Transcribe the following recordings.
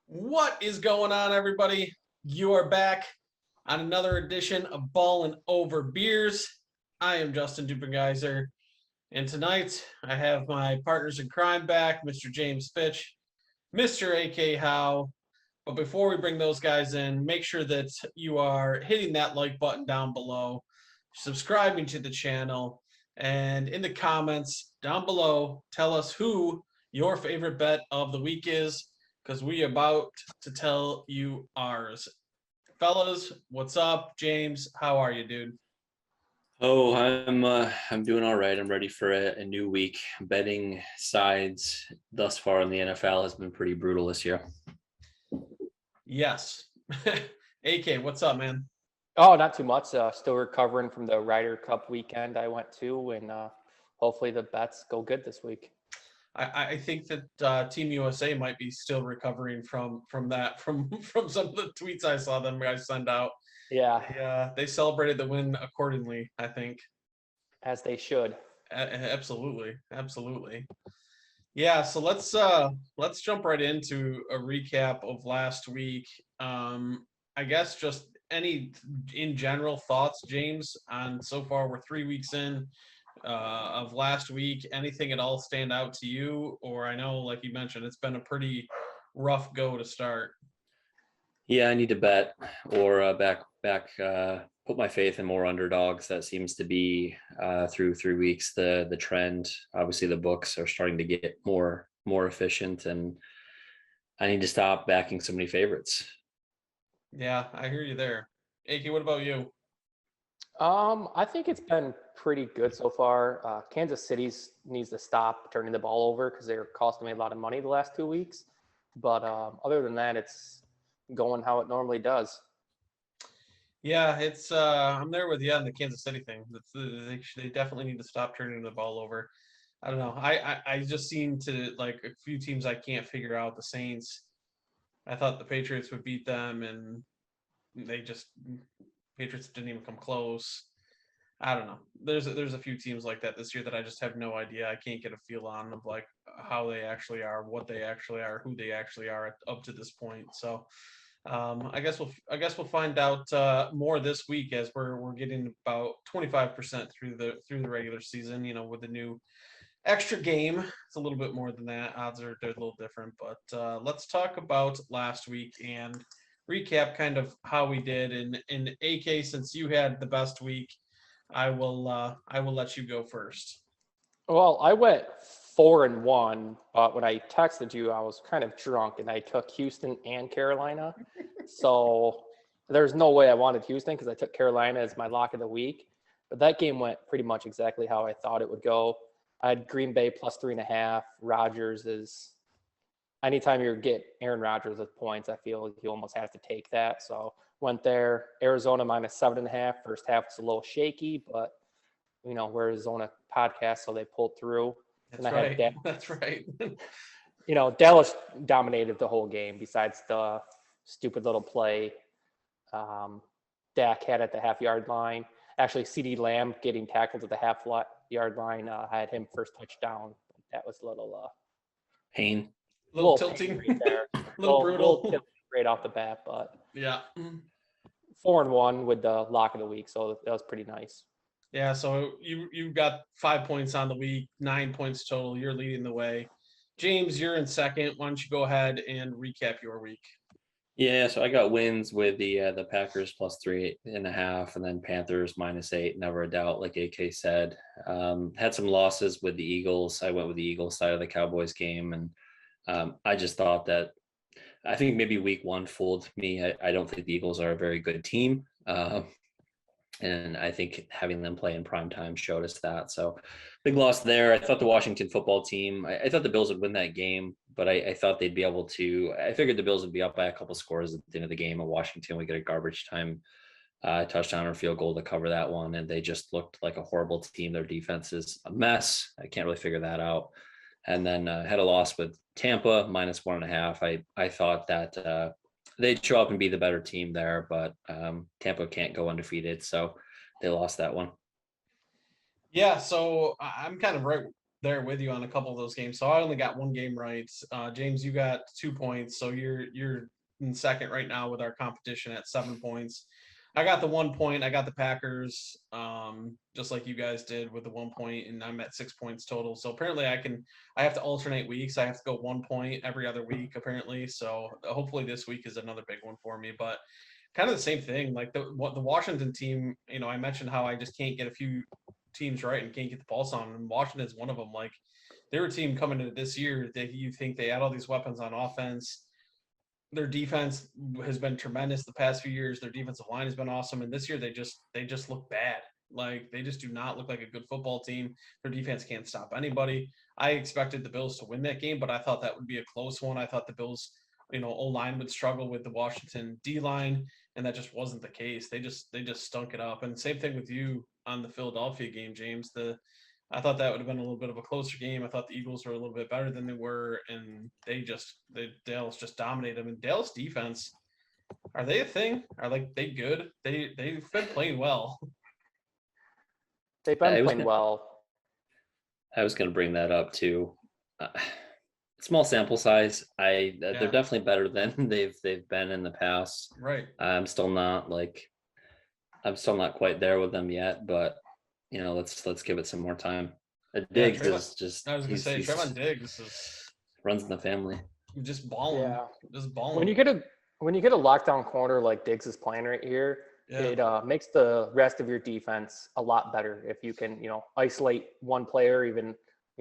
What is going on, everybody? You are back on another edition of Ballin Over Beers. I am Justin Dueppengiesser, and tonight I have my partners in crime back, Mr. James Fitch, Mr. AK Howe. But before we bring those guys in, make sure that you are hitting that like button down below, subscribing to the channel, and in the comments down below, tell us who your favorite bet of the week is, because we are about to tell you ours. Fellas, what's up? James, how are you, dude? Oh, I'm doing all right. I'm ready for a new week. Betting sides thus far in the NFL has been pretty brutal this year. Yes. AK, what's up, man? Oh, not too much. Still recovering from the Ryder Cup weekend I went to, and hopefully the bets go good this week. I think that Team USA might be still recovering from that from some of the tweets I saw them guys send out. Yeah, They celebrated the win accordingly, I think. as they should. Absolutely. Yeah, so let's jump right into a recap of last week. I guess just any in general thoughts, James, on so far we're 3 weeks in of last week. Anything at all stand out to you? Or I know, like you mentioned, it's been a pretty rough go to start. Yeah, I need to bet or put my faith in more underdogs. That seems to be through 3 weeks the trend. Obviously, the books are starting to get more efficient, and I need to stop backing so many favorites. Yeah, I hear you there. AK, what about you? I think it's been pretty good so far. Kansas City needs to stop turning the ball over because they're costing me a lot of money the last 2 weeks. But other than that, it's going how it normally does. Yeah, it's I'm there with you on the Kansas City thing. They definitely need to stop turning the ball over. I don't know. I just seem to like a few teams I can't figure out. The Saints. I thought the Patriots would beat them, and Patriots didn't even come close. I don't know. There's a few teams like that this year that I just have no idea. I can't get a feel on of like how they actually are, what they actually are, who they actually are up to this point. So I guess we'll find out more this week as we're getting about 25% through the regular season. You know, with the new extra game, it's a little bit more than that. Odds are they're a little different, but let's talk about last week and recap kind of how we did. In AK, since you had the best week, I will let you go first. Well, I went 4-1, but when I texted you, I was kind of drunk, and I took Houston and Carolina. So there's no way I wanted Houston because I took Carolina as my lock of the week. But that game went pretty much exactly how I thought it would go. I had Green Bay plus 3.5. Rodgers is anytime you get Aaron Rodgers with points, I feel like you almost have to take that. So went there. Arizona minus 7.5. First half was a little shaky, but you know, we're Arizona podcast, so they pulled through. That's right. That's right. You know, Dallas dominated the whole game besides the stupid little play Dak had at the half-yard line. Actually, CeeDee Lamb getting tackled at the half-yard line. I had him first touchdown. That was a little Pain. Little tilting. Right there. Little brutal. Little right off the bat, but Yeah. 4-1 with the lock of the week, so that was pretty nice. Yeah, so you got 5 points on the week, 9 points total. You're leading the way. James, you're in second. Why don't you go ahead and recap your week? Yeah, so I got wins with the Packers plus 3.5, and then Panthers -8. Never a doubt, like AK said. Had some losses with the Eagles. I went with the Eagles side of the Cowboys game, and I just thought that I think maybe week one fooled me. I don't think the Eagles are a very good team. And I think having them play in prime time showed us that. So big loss there. I thought the Washington football team, I thought the Bills would win that game, but I thought they'd be able to, I figured the Bills would be up by a couple scores at the end of the game, and Washington would get a garbage time touchdown or field goal to cover that one. And they just looked like a horrible team. Their defense is a mess. I can't really figure that out. And then had a loss with Tampa -1.5. I thought that they'd show up and be the better team there, but Tampa can't go undefeated. So they lost that one. Yeah, so I'm kind of right there with you on a couple of those games. So I only got one game right. James, you got 2 points, so you're in second right now with our competition at 7 points. I got the 1 point. I got the Packers, just like you guys did with the 1 point, and I'm at 6 points total. So apparently I have to alternate weeks. I have to go 1 point every other week apparently. So hopefully this week is another big one for me. But kind of the same thing, like the Washington team. I mentioned how I just can't get a few teams right and can't get the pulse on. And Washington's one of them. Like they're a team coming into this year that you think they had all these weapons on offense. Their defense has been tremendous the past few years. Their defensive line has been awesome, and this year they just look bad. Like they just do not look like a good football team. Their defense can't stop anybody. I expected the Bills to win that game, but I thought that would be a close one. I thought the Bills, O-line would struggle with the Washington D-line, and that just wasn't the case. They just stunk it up. And same thing with you on the Philadelphia game, James. I thought that would have been a little bit of a closer game. I thought the Eagles were a little bit better than they were, and Dallas just dominated them. And Dallas defense, are they a thing? Are they good? They've been playing well. They've been playing well. I was going to bring that up too. Small sample size. They're definitely better than they've been in the past. Right. I'm still not quite there with them yet, but let's give it some more time. Diggs is just. I was going to say Trevon Diggs runs in the family. Just balling. Yeah. Just balling. When you get a lockdown corner like Diggs is playing right here, it makes the rest of your defense a lot better. If you can, isolate one player, even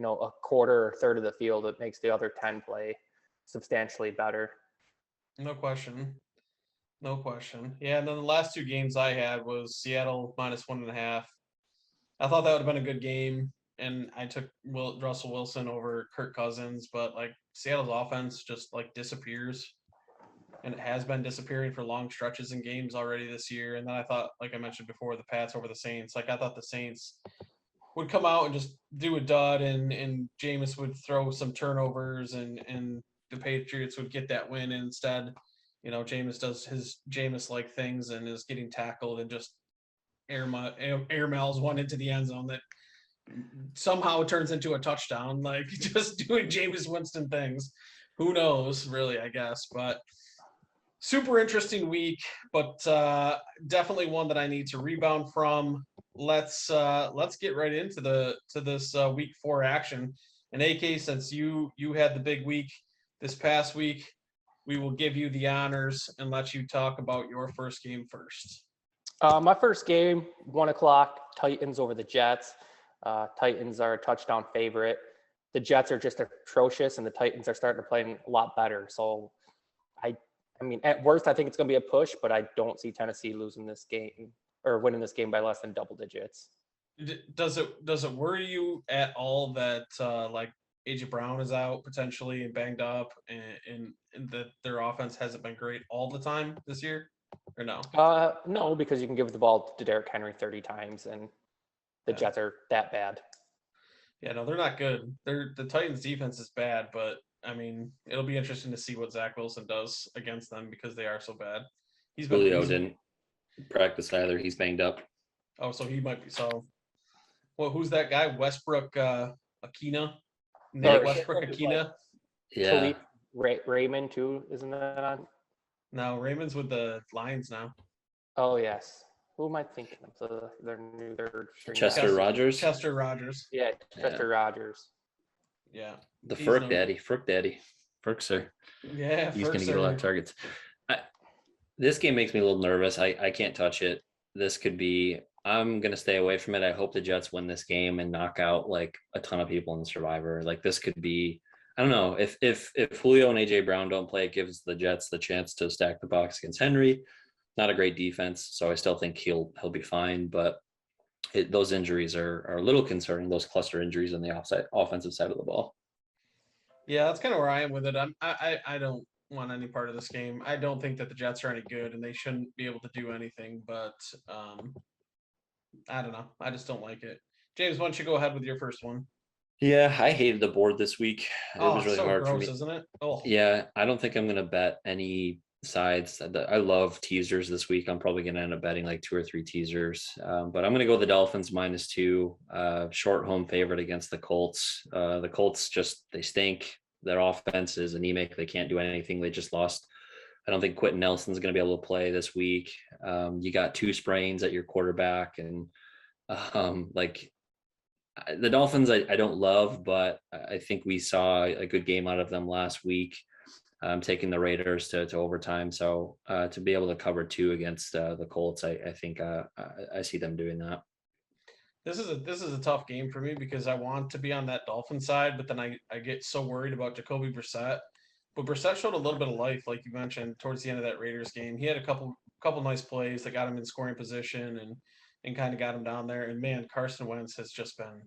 a quarter or third of the field, it makes the other 10 play substantially better. No question. Yeah, and then the last 2 games I had was Seattle -1.5. I thought that would have been a good game, and I took Russell Wilson over Kirk Cousins, but like Seattle's offense just like disappears, and it has been disappearing for long stretches in games already this year. And then I thought, like I mentioned before, the Pats over the Saints. Like I thought the Saints would come out and just do a dud, and Jameis would throw some turnovers, and the Patriots would get that win. And instead, Jameis does his Jameis-like things and is getting tackled and just air mails one into the end zone that somehow turns into a touchdown. Like just doing Jameis Winston things. Who knows, really, I guess. But super interesting week, but definitely one that I need to rebound from. Let's get right into this week 4 action. And AK, since you had the big week this past week, we will give you the honors and let you talk about your first game first. My first game, 1:00, Titans over the Jets. Titans are a touchdown favorite. The Jets are just atrocious, and the Titans are starting to play a lot better. So, I mean, at worst, I think it's going to be a push, but I don't see Tennessee losing this game or winning this game by less than double digits. Does it worry you at all that like AJ Brown is out potentially and banged up, and that their offense hasn't been great all the time this year? Or no? No, because you can give the ball to Derrick Henry 30 times, and the Jets are that bad. Yeah, no, they're not good. The Titans' defense is bad, but I mean, it'll be interesting to see what Zach Wilson does against them because they are so bad. Julio didn't practice either. He's banged up. Oh, so he might be. So, well, who's that guy? Westbrook Akina? Nate Westbrook Akina? Yeah. Raymond too, isn't that on? No, Raymond's with the Lions now. Oh yes. Who am I thinking of? Their new third string. Chester Rogers. Chester Rogers. Yeah, Chester Rogers. Yeah. The Frick Daddy. Frickser. Yeah, he's going to get a lot of targets. This game makes me a little nervous. I can't touch it. This could be. I'm going to stay away from it. I hope the Jets win this game and knock out like a ton of people in Survivor. Like this could be. I don't know if Julio and AJ Brown don't play, it gives the Jets the chance to stack the box against Henry. Not a great defense, so I still think he'll be fine. But those injuries are a little concerning. Those cluster injuries on the offensive side of the ball. Yeah, that's kind of where I am with it. I don't want any part of this game. I don't think that the Jets are any good, and they shouldn't be able to do anything. But I don't know. I just don't like it. James, why don't you go ahead with your first one? Yeah, I hated the board this week. It was really so hard gross, for me, isn't it? Oh. Yeah, I don't think I'm going to bet any sides. I love teasers this week. I'm probably going to end up betting like 2 or 3 teasers, but I'm going to go the Dolphins -2, short home favorite against the Colts. The Colts they stink. Their offense is anemic. They can't do anything. They just lost. I don't think Quentin Nelson's going to be able to play this week. You got 2 sprains at your quarterback, and like the Dolphins, I don't love, but I think we saw a good game out of them last week, taking the Raiders to overtime. So to be able to cover 2 against the Colts, I think I see them doing that. This is a tough game for me because I want to be on that Dolphin side, but then I get so worried about Jacoby Brissett. But Brissett showed a little bit of life, like you mentioned, towards the end of that Raiders game. He had a couple nice plays that got him in scoring position and kind of got him down there. And man, Carson Wentz has just been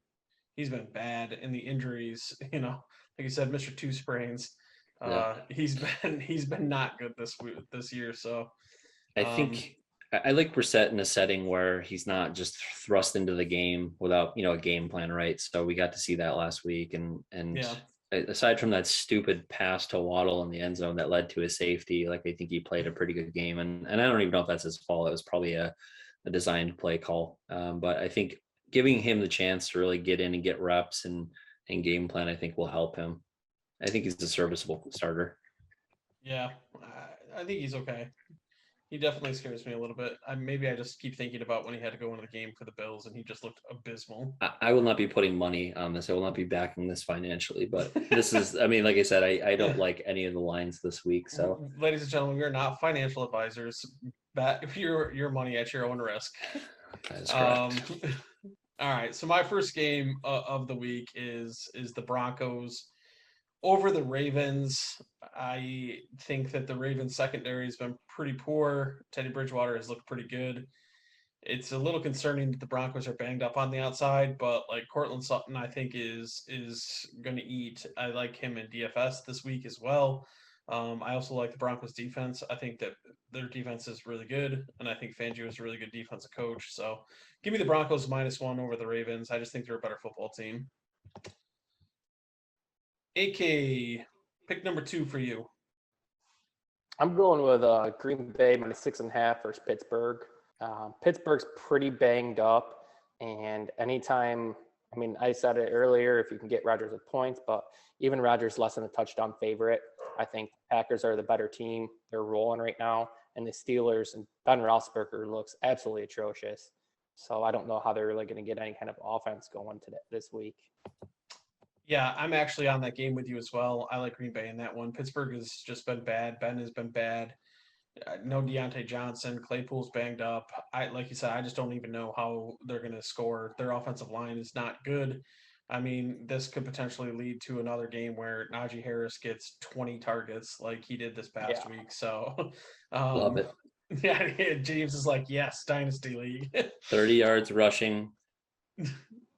he's been bad in the injuries. Like you said, Mr. Two Sprains. Yeah. He's been not good this year. So I think I like Brissett in a setting where he's not just thrust into the game without a game plan, right? So we got to see that last week, and yeah. aside from that stupid pass to Waddle in the end zone that led to a safety, like I think he played a pretty good game, and I don't even know if that's his fault. It was probably a designed play call, but I think giving him the chance to really get in and get reps and game plan, I think will help him. I think he's a serviceable starter. Yeah, I think he's okay. He definitely scares me a little bit. Maybe I just keep thinking about when he had to go into the game for the Bills and he just looked abysmal. I will not be putting money on this. I will not be backing this financially, but this is, I mean, like I said, I don't like any of the lines this week. So, ladies and gentlemen, we are not financial advisors. Bet your money at your own risk. that is correct. All right. So my first game of the week is the Broncos over the Ravens. I think that the Ravens secondary has been pretty poor. Teddy Bridgewater has looked pretty good. It's a little concerning that the Broncos are banged up on the outside, but like Cortland Sutton, I think is going to eat. I like him in DFS this week as well. I also like the Broncos defense. I think that their defense is really good, and I think Fangio is a really good defensive coach. So give me the Broncos -1 over the Ravens. I just think they're a better football team. AK, pick number 2 for you. I'm going with Green Bay -6.5 versus Pittsburgh. Pittsburgh's pretty banged up, and anytime, I mean, I said it earlier, if you can get Rodgers with points, but even Rodgers less than a touchdown favorite. I think Packers are the better team. They're rolling right now, and the Steelers and Ben Roethlisberger looks absolutely atrocious. So I don't know how they're really going to get any kind of offense going this week. Yeah, I'm actually on that game with you as well. I like Green Bay in that one. Pittsburgh has just been bad. Ben has been bad. No Deontay Johnson. Claypool's banged up. Like you said, I just don't even know how they're going to score. Their offensive line is not good. I mean, this could potentially lead to another game where Najee Harris gets 20 targets like he did this past week. So, Love it. Yeah, James is like, yes, Dynasty League. 30 yards rushing,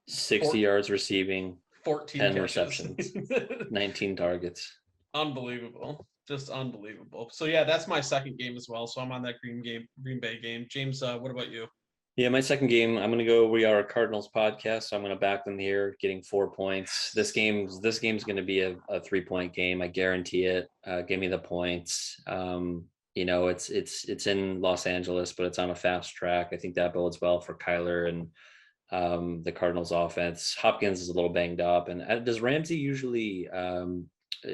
60 yards receiving, 14 10 catches. receptions, 19 targets. Unbelievable. Just unbelievable. So yeah, that's my second game as well. So I'm on that Green Bay game. James, what about you? Yeah, my second game, I'm going to go. We are a Cardinals podcast, so I'm going to back them here, getting 4 points. This game's going to be a 3-point game. I guarantee it. Give me the points. It's in Los Angeles, but it's on a fast track. I think that bodes well for Kyler and the Cardinals offense. Hopkins is a little banged up. And does Ramsey usually,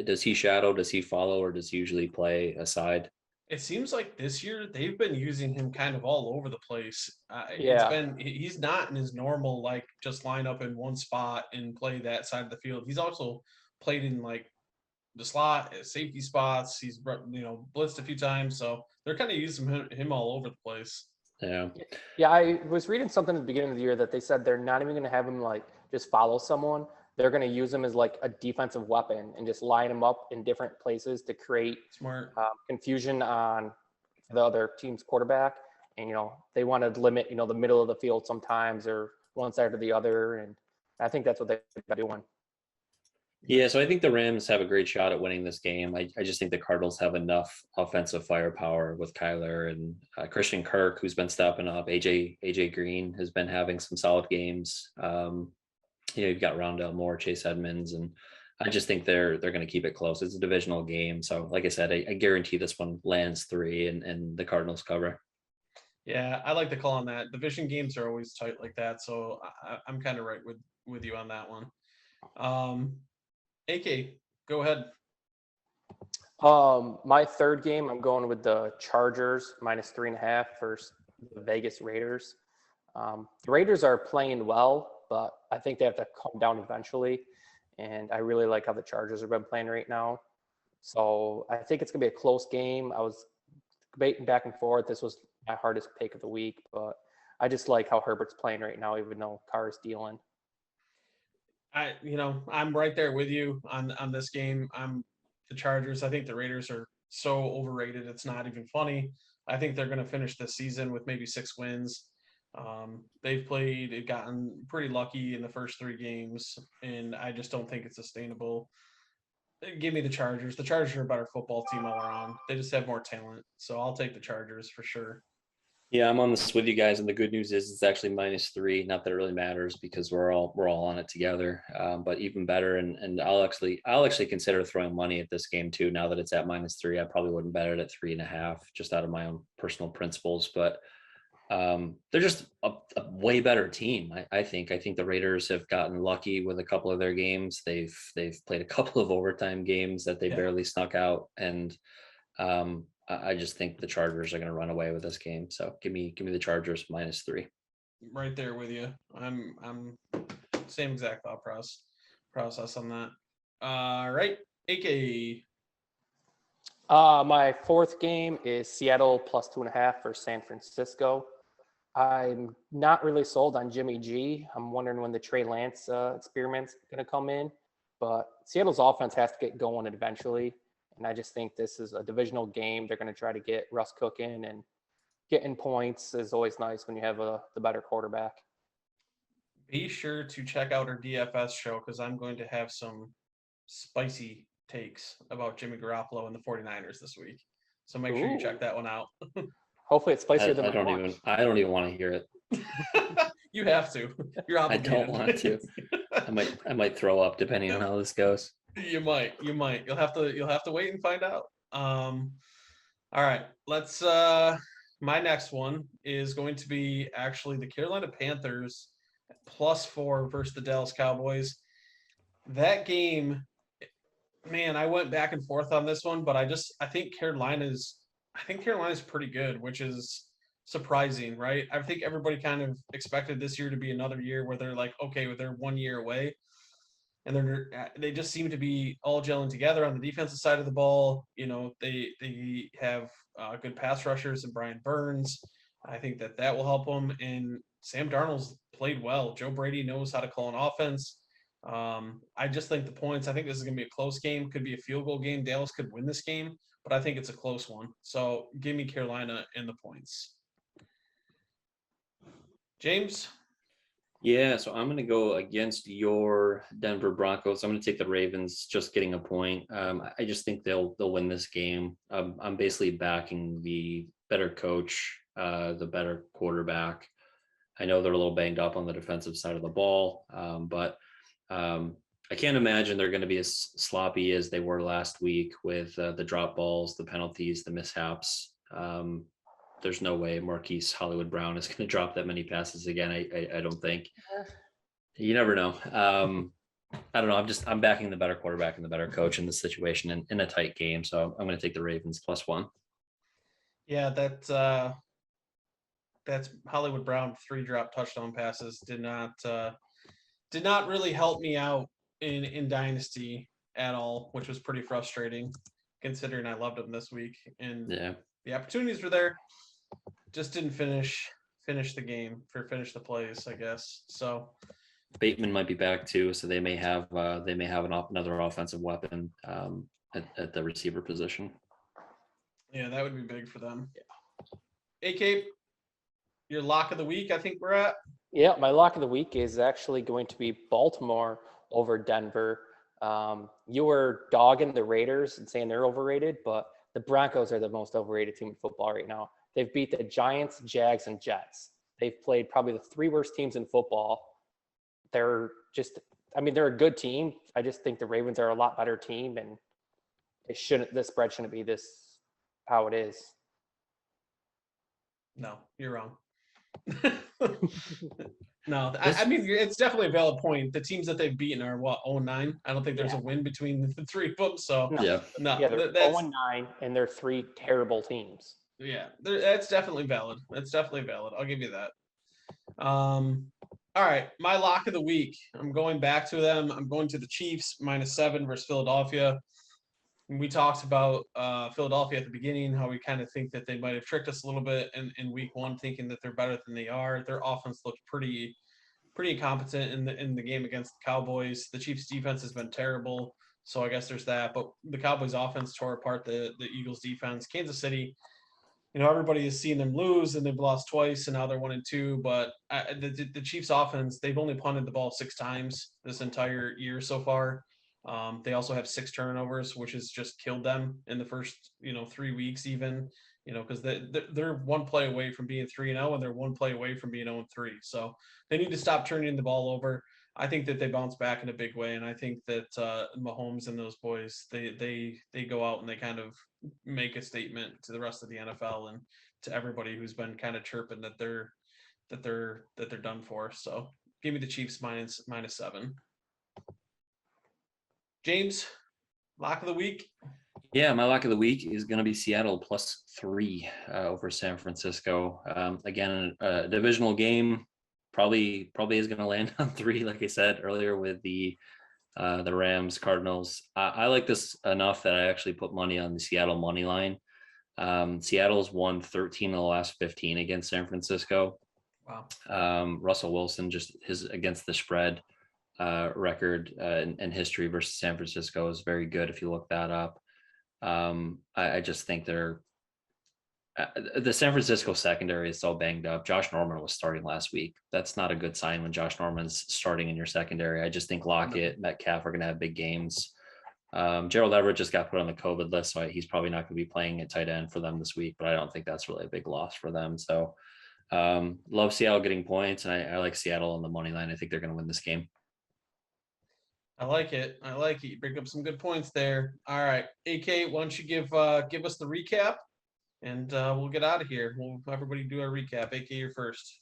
does he shadow, does he follow, or does he usually play aside? It seems like this year they've been using him kind of all over the place. He's not in his normal, like, just line up in one spot and play that side of the field. He's also played in like the slot, safety spots. He's blitzed a few times, so they're kind of using him all over the place. Yeah, I was reading something at the beginning of the year that they said they're not even going to have him like just follow someone. They're going to use him as like a defensive weapon and just line him up in different places to create confusion on the other team's quarterback. And, they want to limit, the middle of the field sometimes or one side or the other. And I think that's what they're doing. Yeah, so I think the Rams have a great shot at winning this game. I just think the Cardinals have enough offensive firepower with Kyler and Christian Kirk, who's been stepping up. AJ Green has been having some solid games. You've got Rondell Moore, Chase Edmonds, and I just think they're going to keep it close. It's a divisional game, so like I said, I guarantee this one lands 3 and the Cardinals cover. Yeah, I like the call on that. Division games are always tight like that, so I'm kind of right with you on that one. AK, go ahead. My third game, I'm going with the Chargers -3.5 versus the Vegas Raiders. The Raiders are playing well, but I think they have to come down eventually. And I really like how the Chargers have been playing right now. So I think it's gonna be a close game. I was debating back and forth. This was my hardest pick of the week, but I just like how Herbert's playing right now, even though Carr's dealing. I'm right there with you on this game. I'm the Chargers. I think the Raiders are so overrated. It's not even funny. I think they're going to finish the season with maybe 6 wins. They've gotten pretty lucky in the first 3 games, and I just don't think it's sustainable. Give me the Chargers. The Chargers are a better football team all around. They just have more talent, so I'll take the Chargers for sure. Yeah, I'm on this with you guys, and the good news is it's actually -3. Not that it really matters because we're all on it together. But even better, and I'll actually consider throwing money at this game too. Now that it's at -3, I probably wouldn't bet it at 3.5, just out of my own personal principles. But they're just a way better team. I think the Raiders have gotten lucky with a couple of their games. They've played a couple of overtime games that they barely snuck out, and I just think the Chargers are going to run away with this game. So give me the Chargers -3. Right there with you. I'm same exact thought process on that. All right, AK. My fourth game is Seattle +2.5 for San Francisco. I'm not really sold on Jimmy G. I'm wondering when the Trey Lance experiment's going to come in, but Seattle's offense has to get going eventually. And I just think this is a divisional game. They're going to try to get Russ cooking, and getting points is always nice when you have the better quarterback. Be sure to check out our DFS show because I'm going to have some spicy takes about Jimmy Garoppolo and the 49ers this week. So make sure you check that one out. Hopefully it's spicier than I don't even want to hear it. You have to. You're obligated. I don't want to. I might throw up depending on how this goes. You might. You'll have to wait and find out. All right. Let's my next one is going to be actually the Carolina Panthers +4 versus the Dallas Cowboys. That game, man, I went back and forth on this one, but I think Carolina's pretty good, which is surprising, right? I think everybody kind of expected this year to be another year where they're like, okay, they're 1 year away. And they just seem to be all gelling together on the defensive side of the ball. They have good pass rushers and Brian Burns. I think that will help them. And Sam Darnold's played well. Joe Brady knows how to call an offense. I just think the points. I think this is going to be a close game. Could be a field goal game. Dallas could win this game, but I think it's a close one. So give me Carolina and the points. James. Yeah, so I'm going to go against your Denver Broncos. I'm going to take the Ravens, just getting a point. I just think they'll win this game. I'm basically backing the better coach, the better quarterback. I know they're a little banged up on the defensive side of the ball, but I can't imagine they're going to be as sloppy as they were last week with the drop balls, the penalties, the mishaps. There's no way Marquise Hollywood Brown is going to drop that many passes again. I don't think. You never know. I don't know. I'm backing the better quarterback and the better coach in this situation in a tight game. So I'm going to take the Ravens +1. Yeah, that's Hollywood Brown 3 drop touchdown passes did not really help me out in Dynasty at all, which was pretty frustrating considering I loved him this week. And the opportunities were there. Just didn't finish the game finish the plays, I guess. So Bateman might be back too, so they may have another offensive weapon at the receiver position. Yeah, that would be big for them. Yeah. AK, your lock of the week, I think we're at. Yeah, my lock of the week is actually going to be Baltimore over Denver. You were dogging the Raiders and saying they're overrated, but the Broncos are the most overrated team in football right now. They've beat the Giants, Jags, and Jets. They've played probably the 3 worst teams in football. They're just I mean, they're a good team. I just think the Ravens are a lot better team, and this spread shouldn't be this how it is. No, you're wrong. No, I mean, it's definitely a valid point. The teams that they've beaten are what, 0-9? I don't think there's a win between the three of them. So, No. Yeah. no, Yeah, they're that's 0-9, and they're 3 terrible teams. yeah, that's definitely valid. That's definitely valid. I'll give you that. All right, my lock of the week. I'm going back to them. I'm going to the Chiefs -7 versus Philadelphia. We talked about Philadelphia at the beginning, how we kind of think that they might have tricked us a little bit in week one, thinking that they're better than they are. Their offense looked pretty incompetent in the game against the Cowboys. The Chiefs defense has been terrible, so I guess there's that. But the Cowboys offense tore apart the Eagles defense. Kansas City, everybody has seen them lose, and they've lost twice, and now they're 1-2. But the Chiefs offense, they've only punted the ball 6 times this entire year so far. They also have 6 turnovers, which has just killed them in the first 3 weeks even, because they're one play away from being 3-0, and they're one play away from being 0-3. So they need to stop turning the ball over. I think that they bounce back in a big way, and I think that Mahomes and those boys, they go out and they kind of make a statement to the rest of the NFL and to everybody who's been kind of chirping that they're done for. So give me the Chiefs -7. James, lock of the week. Yeah, my lock of the week is going to be Seattle +3 over San Francisco. Again, a divisional game, probably is going to land on 3, like I said earlier with the Rams Cardinals. I like this enough that I actually put money on the Seattle money line. Seattle's won 13 of the last 15 against San Francisco. Wow. Russell Wilson, just his against the spread record in history versus San Francisco is very good if you look that up. I just think the San Francisco secondary is so banged up. Josh Norman was starting last week. That's not a good sign when Josh Norman's starting in your secondary. I just think Lockett, Metcalf are going to have big games. Gerald Everett just got put on the COVID list, so he's probably not going to be playing at tight end for them this week, but I don't think that's really a big loss for them. So love Seattle getting points, and I like Seattle on the money line. I think they're going to win this game. I like it. You bring up some good points there. All right, AK, why don't you give us the recap, and we'll get out of here. We'll everybody do our recap. AK, you're first.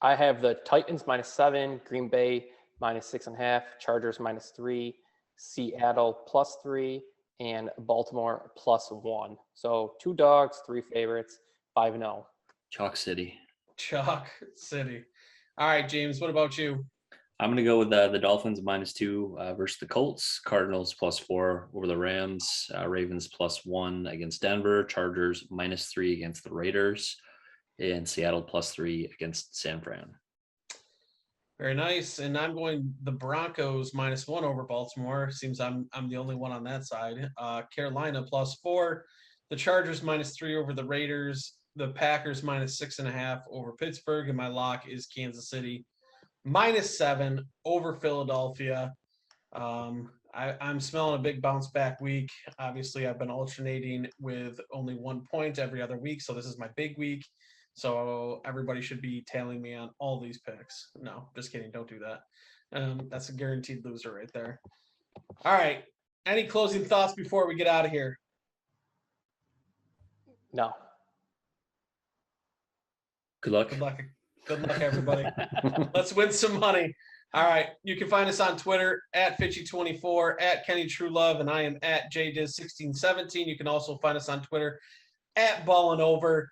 I have the Titans -7, Green Bay -6.5, Chargers -3, Seattle +3, and Baltimore +1. So 2 dogs, 3 favorites, 5-0. Chalk City. Chalk City. All right, James, what about you? I'm going to go with the Dolphins -2 versus the Colts, Cardinals +4 over the Rams, Ravens +1 against Denver, Chargers -3 against the Raiders, and Seattle +3 against San Fran. Very nice. And I'm going the Broncos -1 over Baltimore. Seems I'm the only one on that side. Carolina +4, the Chargers -3 over the Raiders, the Packers -6.5 over Pittsburgh, and my lock is Kansas City -7 over Philadelphia. I'm smelling a big bounce back week. Obviously, I've been alternating with only 1 point every other week, so this is my big week. So everybody should be tailing me on all these picks. No, just kidding. Don't do that. That's a guaranteed loser right there. All right. Any closing thoughts before we get out of here? No. Good luck. Good luck, everybody. Let's win some money. All right. You can find us on Twitter @Fitchy24, @KennyTrueLove, and I am @JDiz1617. You can also find us on Twitter @Ballin Over.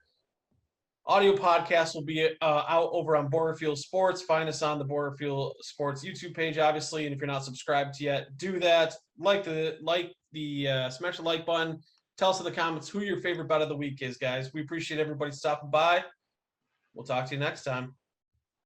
Audio podcast will be out over on Borderfield Sports. Find us on the Borderfield Sports YouTube page, obviously. And if you're not subscribed yet, do that. Smash the like button. Tell us in the comments who your favorite bet of the week is, guys. We appreciate everybody stopping by. We'll talk to you next time.